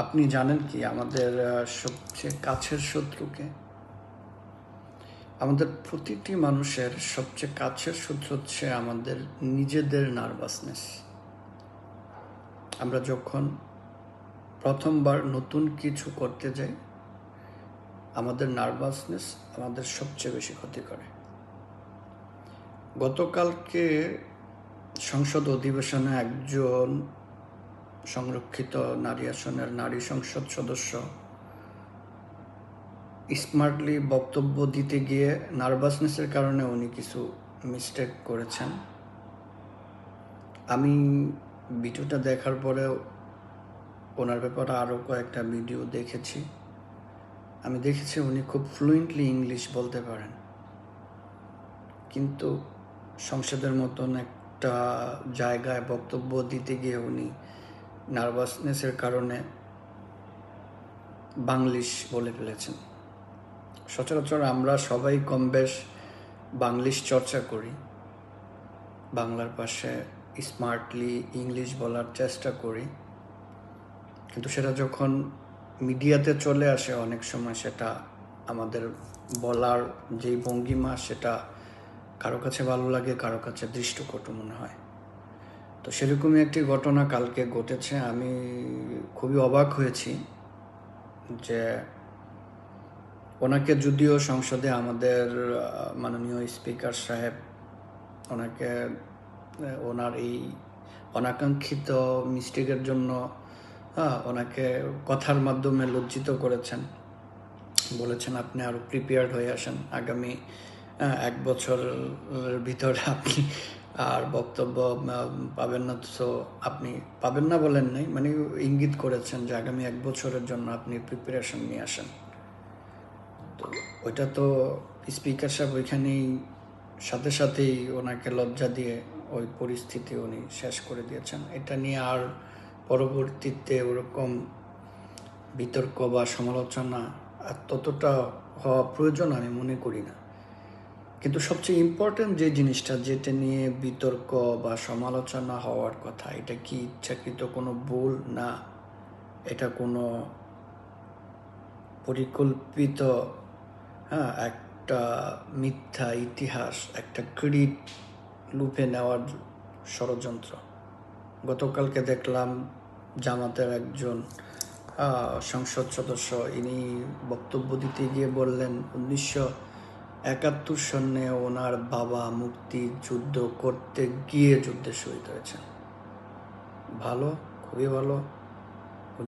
আপনি জানেন কি আমাদের সবচেয়ে কাছের শত্রুকে? আমাদের প্রতিটি মানুষের সবচেয়ে কাছের শত্রু হচ্ছে আমাদের নিজেদের নার্ভাসনেস। আমরা যখন প্রথমবার নতুন কিছু করতে যাই, আমাদের নার্ভাসনেস আমাদের সবচেয়ে বেশি ক্ষতি করে। গতকালকে সংসদ অধিবেশনে একজন সংরক্ষিত নারী আসনের নারী সংসদ সদস্য স্মার্টলি বক্তব্য দিতে গিয়ে নার্ভাসনেসের কারণে উনি কিছু মিস্টেক করেছেন। আমি ভিডিওটা দেখার পরে ওনার ব্যাপারে আরও কয়েকটা ভিডিও দেখেছি। আমি দেখেছি উনি খুব ফ্লুয়েন্টলি ইংলিশ বলতে পারেন, কিন্তু সংসদের মতন একটা জায়গায় বক্তব্য দিতে গিয়ে উনি নার্ভাসনেসের কারণে বাংলিশ বলে ফেলেছেন। সচরাচর আমরা সবাই কম বেশ বাংলিশ চর্চা করি, বাংলার পাশে স্মার্টলি ইংলিশ বলার চেষ্টা করি, কিন্তু সেটা যখন মিডিয়াতে চলে আসে অনেক সময় সেটা আমাদের বলার যেই ভঙ্গিমা সেটা কারো কাছে ভালো লাগে, কারো কাছে দৃষ্টকটু মনে হয়। তো সেরকমই একটি ঘটনা কালকে ঘটেছে। আমি খুবই অবাক হয়েছি যে ওনাকে যদিও সংসদে আমাদের মাননীয় স্পিকার সাহেব ওনাকে ওনার এই অনাকাঙ্ক্ষিত মিস্টেকের জন্য ওনাকে কথার মাধ্যমে লজ্জিত করেছেন, বলেছেন আপনি আরও প্রিপেয়ার্ড হয়ে আসেন, আগামী 1 বছরের ভিতরে আপনি আর বক্তব্য পাবেন না। সো আপনি পাবেন না বলেন নাই, মানে ইঙ্গিত করেছেন যে আগামী 1 বছরের জন্য আপনি প্রিপারেশন নিয়ে আসেন। তো ওইটা তো স্পিকার সাহেব ওইখানেই সাথে সাথেই ওনাকে লজ্জা দিয়ে ওই পরিস্থিতি উনি শেষ করে দিয়েছেন। এটা নিয়ে আর পরবর্তীতে ওরকম বিতর্ক বা সমালোচনা আর ততটা হওয়া প্রয়োজন আমি মনে করি না। কিন্তু সবচেয়ে ইম্পর্টেন্ট যে জিনিসটা, যেটা নিয়ে বিতর্ক বা সমালোচনা হওয়ার কথা, এটা কি ইচ্ছাকৃত কোনো ভুল না, এটা কোনো পরিকল্পিত একটা মিথ্যা ইতিহাস, একটা ক্রেডিট লুপে নেওয়ার ষড়যন্ত্র। গতকালকে দেখলাম জামাতের একজন সংসদ সদস্য ইনি বক্তব্য দিতে গিয়ে বললেন 1971 সনে ওনার বাবা মুক্তিযুদ্ধ করতে গিয়ে যুদ্ধে শহীদ হয়েছেন। ভালো, খুবই ভালো।